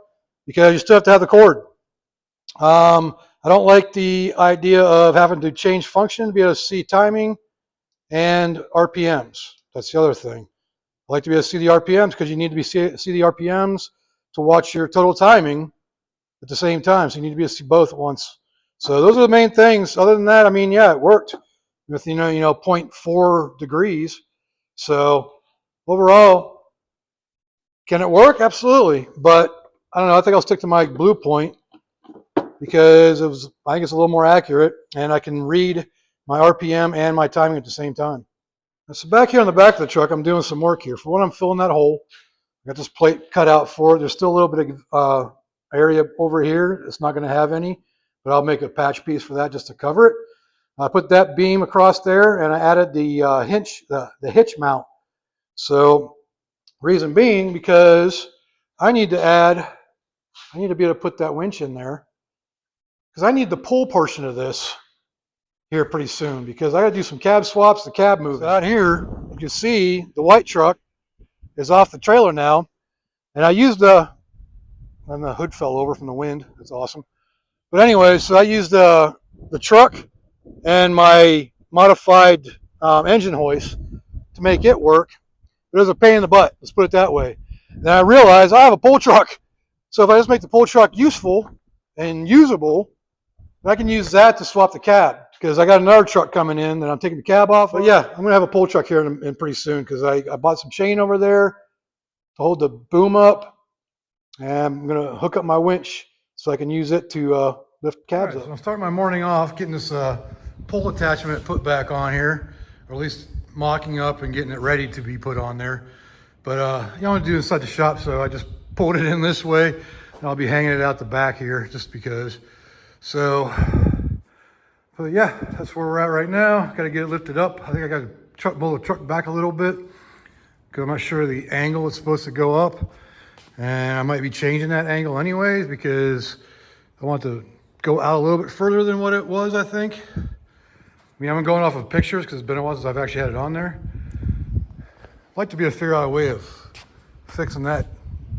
Speaker 1: because you still have to have the cord. I don't like the idea of having to change function to be able to see timing and RPMs. That's the other thing. I like to be able to see the RPMs because you need to see the RPMs to watch your total timing at the same time. So you need to be able to see both at once. So those are the main things. Other than that, I mean, yeah, it worked with 0.4 degrees. So overall, can it work? Absolutely. But I don't know. I think I'll stick to my Blue Point because I think it's a little more accurate, and I can read my RPM and my timing at the same time. So back here on the back of the truck, I'm doing some work here. For one, I'm filling that hole. I got this plate cut out for it. There's still a little bit of area over here. It's not going to have any, but I'll make a patch piece for that just to cover it. I put that beam across there, and I added the the hitch mount. So reason being, because I need to be able to put that winch in there, because I need the pull portion of this here pretty soon, because I got to do some cab swaps, the cab moving. So out here, you can see the white truck is off the trailer now, and I used and the hood fell over from the wind. That's awesome. But anyway, so I used the truck and my modified engine hoist to make it work. It was a pain in the butt, let's put it that way. Then I realized I have a pull truck, so if I just make the pull truck useful and usable, I can use that to swap the cab, because I got another truck coming in that I'm taking the cab off. But yeah, I'm going to have a pull truck here in pretty soon, because I bought some chain over there to hold the boom up, and I'm going to hook up my winch so I can use it to lift cabs up. So I'm starting my morning off getting this pull attachment put back on here, or at least mocking up and getting it ready to be put on there. But I'm going to do it inside the shop, so I just pulled it in this way, and I'll be hanging it out the back here just because. So, but yeah, that's where we're at right now. Got to get it lifted up. I think I got to pull the truck back a little bit because I'm not sure the angle it's supposed to go up, and I might be changing that angle anyways because I want to go out a little bit further than what it was, I think. I mean, I'm going off of pictures because it's been a while since I've actually had it on there. I'd like to be able to figure out a way of fixing that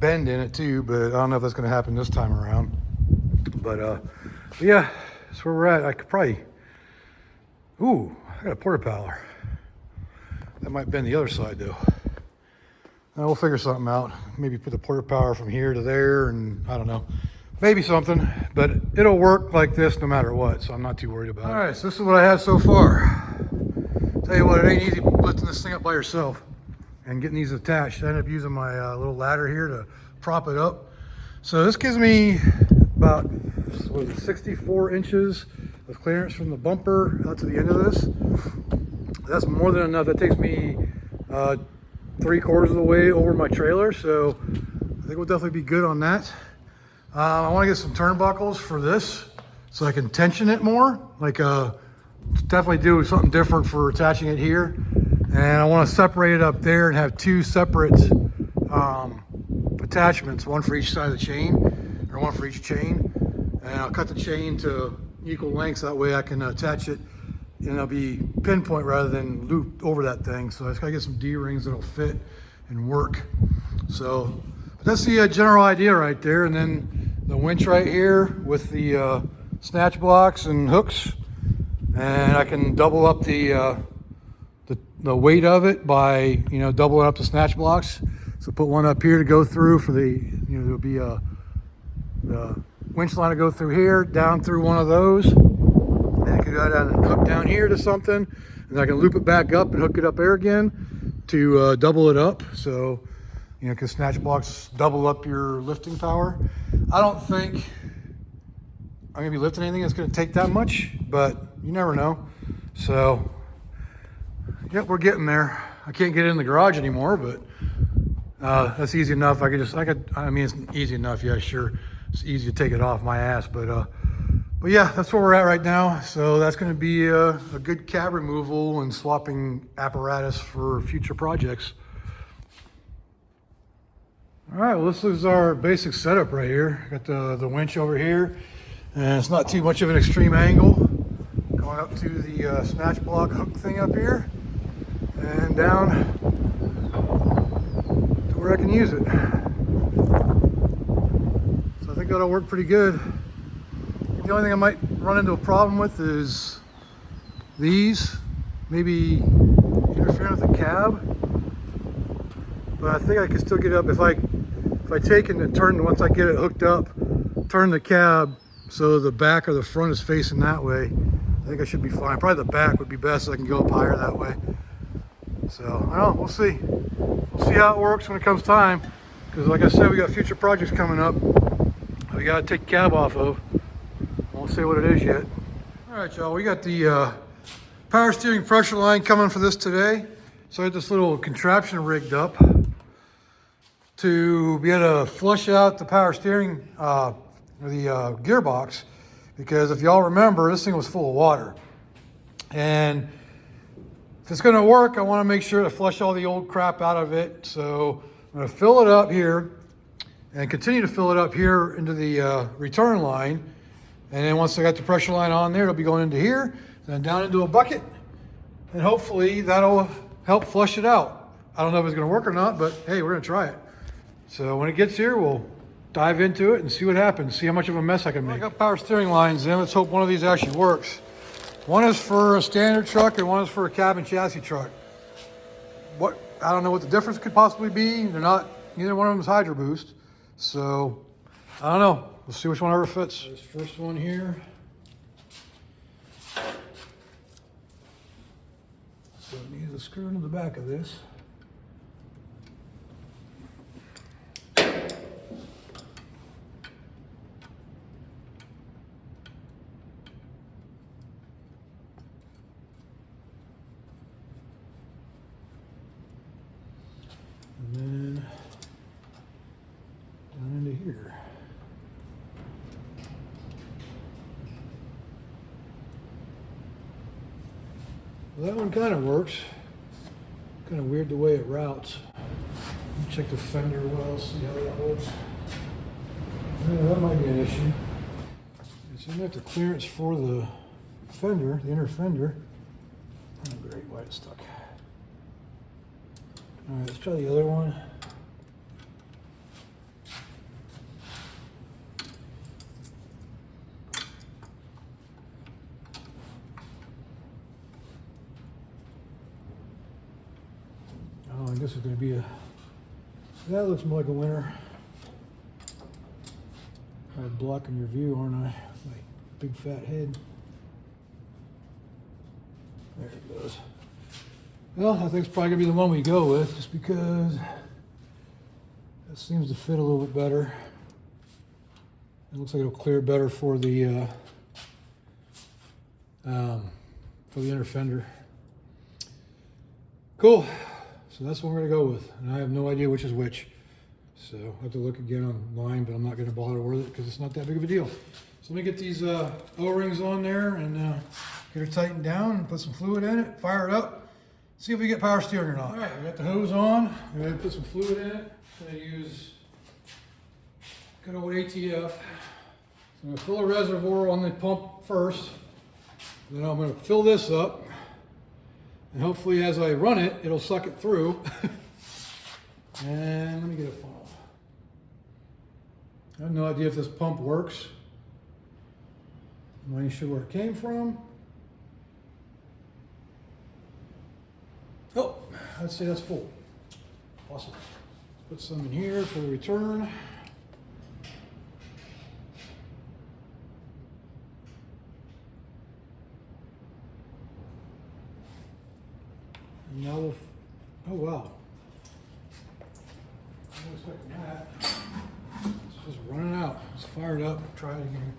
Speaker 1: bend in it too, but I don't know if that's going to happen this time around. But yeah, that's where we're at. I could probably, ooh, I got a porta-paddler. That might bend the other side though. We'll figure something out. Maybe put the porta-paddler from here to there, and I don't know. Maybe something, but it'll work like this no matter what, so I'm not too worried about it. All right, so this is what I have so far. Tell you what, it ain't easy lifting this thing up by yourself and getting these attached. I ended up using my little ladder here to prop it up. So this gives me about, what is it, 64 inches of clearance from the bumper out to the end of this. That's more than enough. That takes me 3/4 of the way over my trailer. So I think we'll definitely be good on that. I want to get some turnbuckles for this so I can tension it more. Like definitely do something different for attaching it here. And I want to separate it up there and have two separate attachments, one for each side of the chain, or one for each chain. And I'll cut the chain to equal lengths. That way I can attach it and it'll be pinpoint rather than loop over that thing. So I just gotta get some D-rings that'll fit and work. So but that's the general idea right there. And then the winch right here with the snatch blocks and hooks. And I can double up the weight of it by, doubling up the snatch blocks. So put one up here to go through for the, there'll be the winch line to go through here, down through one of those. And I can go down and hook down here to something. And I can loop it back up and hook it up there again to double it up. So, because snatch blocks double up your lifting power. I don't think I'm gonna be lifting anything that's gonna take that much, but you never know. So, yep, we're getting there. I can't get it in the garage anymore, but that's easy enough. I mean, it's easy enough. Yeah, sure. It's easy to take it off my ass, but yeah, that's where we're at right now. So that's going to be a good cab removal and swapping apparatus for future projects. All right, well, this is our basic setup right here. Got the winch over here, and it's not too much of an extreme angle. Going up to the snatch block hook thing up here, and down to where I can use it. So I think that'll work pretty good. The only thing I might run into a problem with is these, maybe interfering with the cab. But I think I can still get it up if I take it and turn, once I get it hooked up, turn the cab so the back or the front is facing that way. I think I should be fine. Probably the back would be best so I can go up higher that way. So, I don't know, we'll see. We'll see how it works when it comes time. Because like I said, we got future projects coming up we got to take the cab off of. Won't say what it is yet. All right, y'all, we got the power steering pressure line coming for this today. So I had this little contraption rigged up to be able to flush out the power steering, or the gearbox. Because if y'all remember, this thing was full of water. And if it's gonna work, I wanna make sure to flush all the old crap out of it. So I'm gonna fill it up here and continue to fill it up here into the return line. And then once I got the pressure line on there, it'll be going into here, then down into a bucket. And hopefully that'll help flush it out. I don't know if it's gonna work or not, but hey, we're gonna try it. So when it gets here, we'll dive into it and see what happens, see how much of a mess I can make. I got power steering lines in. Let's hope one of these actually works. One is for a standard truck and one is for a cab and chassis truck. I don't know what the difference could possibly be. Neither one of them is Hydro Boost. So, I don't know. We'll see which one ever fits. This first one here. So it needs a screw into the back of this. And then down into here. Well, that one kind of works. Kind of weird the way it routes. Check the fender well, see how that works. Yeah, that might be an issue. So you got the clearance for the fender, the inner fender. Oh great, why it's stuck. All right, let's try the other one. Oh, I guess it's going to be that looks more like a winner. I'm blocking your view, aren't I? My big fat head. There it goes. Well, I think it's probably gonna be the one we go with, just because it seems to fit a little bit better. It looks like it'll clear better for the inner fender. Cool. So that's what we're gonna go with, and I have no idea which is which. So I have to look again online, but I'm not gonna bother with it because it's not that big of a deal. So let me get these O-rings on there and get her tightened down and put some fluid in it, fire it up, see if we get power steering or not. All right, we got the hose on. I'm gonna put some fluid in it. I'm gonna use good old ATF. So I'm gonna fill a reservoir on the pump first. Then I'm gonna fill this up. And hopefully as I run it, it'll suck it through. And let me get a funnel. I have no idea if this pump works. I'm not even sure where it came from. Oh, I'd say that's full. Awesome. Put some in here for the return. And now we'll, oh wow. I wasn't expecting that. It's just running out. It's fired up. Try it again.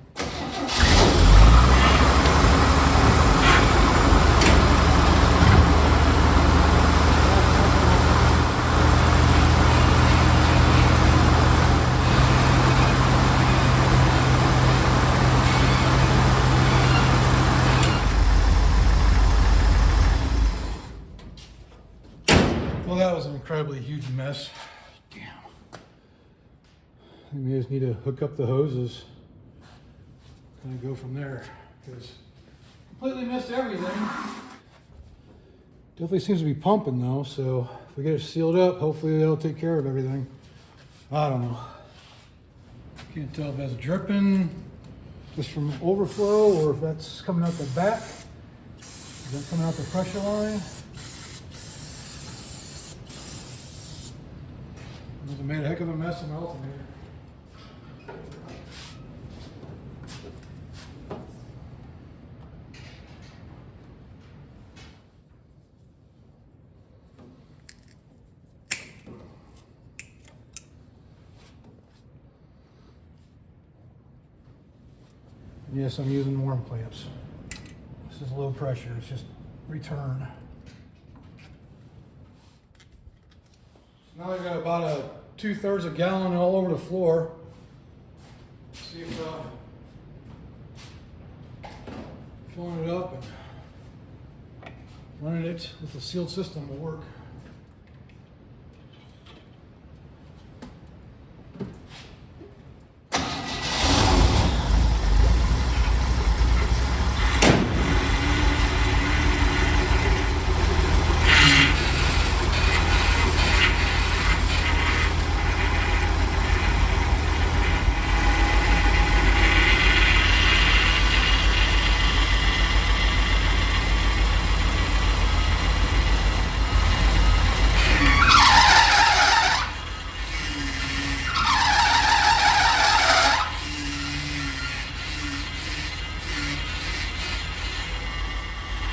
Speaker 1: Well, that was an incredibly huge mess. Damn. I think we just need to hook up the hoses and go from there, because completely missed everything. Definitely seems to be pumping though, so if we get it sealed up, hopefully that'll take care of everything. I don't know. Can't tell if that's dripping just from overflow or if that's coming out the back. Is that coming out the pressure line? Must have made a heck of a mess in my alternator. Yes, I'm using worm clamps. This is low pressure, it's just return. Now I've got about a 2/3 a gallon all over the floor. Let's see if filling it up and running it with a sealed system will work.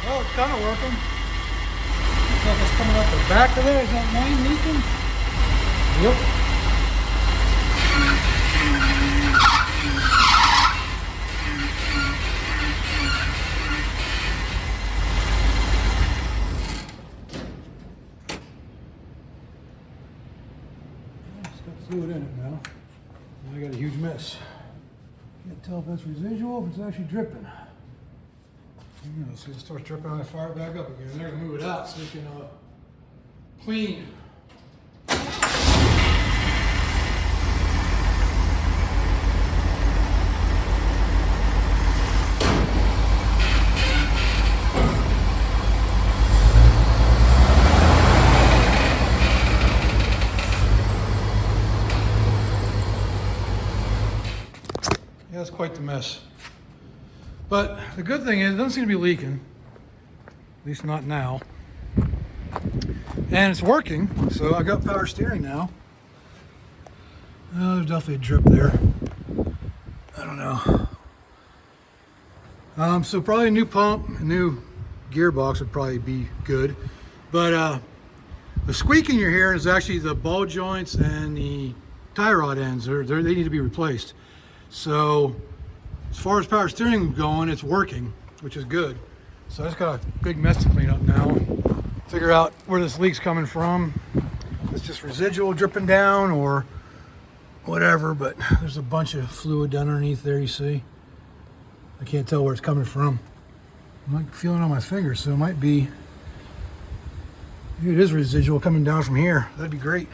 Speaker 1: Well, it's kind of working. Looks like it's coming up the back of there. Is that line leaking? Yep. It's got fluid in it now. Now I got a huge mess. Can't tell if that's residual, if it's actually dripping. So it starts dripping on the fire back up again. They're gonna move it out so we can clean. Yeah, it's quite the mess. But the good thing is it doesn't seem to be leaking, at least not now. And it's working, so I got power steering now. Oh, there's definitely a drip there. I don't know. So probably a new pump, a new gearbox would probably be good. But the squeaking you're hearing is actually the ball joints and the tie rod ends. They need to be replaced. So as far as power steering going, it's working, which is good. So I just got a big mess to clean up now. Figure out where this leak's coming from. It's just residual dripping down or whatever, but there's a bunch of fluid underneath there, you see. I can't tell where it's coming from. I'm not feeling it on my fingers, so it might be, maybe it is residual coming down from here. That'd be great.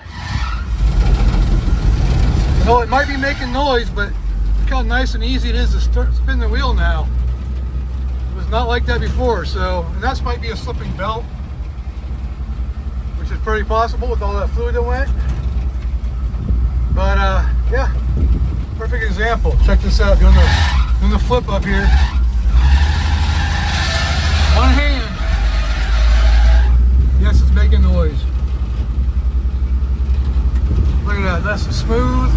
Speaker 1: You know, it might be making noise, but look how nice and easy it is to spin the wheel now. It was not like that before, so, and that might be a slipping belt, which is pretty possible with all that fluid that went. But yeah, perfect example. Check this out, doing the flip up here. One hand. Yes, it's making noise. Look at that, nice and smooth.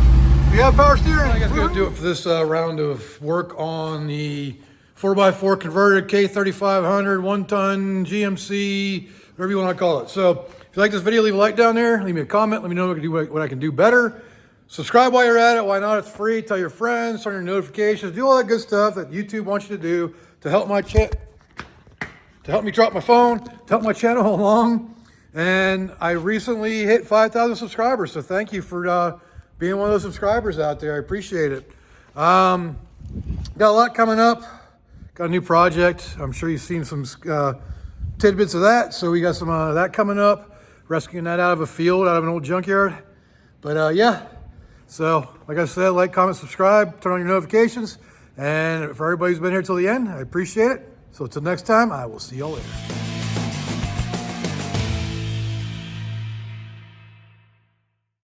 Speaker 1: We have power steering. I guess we're gonna do it for this round of work on the 4x4 converted K3500, 1-ton GMC, whatever you want to call it. So if you like this video, leave a like down there. Leave me a comment. Let me know what I can do better. Subscribe while you're at it. Why not? It's free. Tell your friends. Turn your notifications. Do all that good stuff that YouTube wants you to do to help my to help me drop my phone, to help my channel along. And I recently hit 5,000 subscribers, so thank you for being one of those subscribers out there. I appreciate it. Got a lot coming up. Got a new project. I'm sure you've seen some tidbits of that. So we got some of that coming up. Rescuing that out of a field, out of an old junkyard. But yeah. So like I said, like, comment, subscribe, turn on your notifications. And for everybody who's been here till the end, I appreciate it. So until next time, I will see y'all later.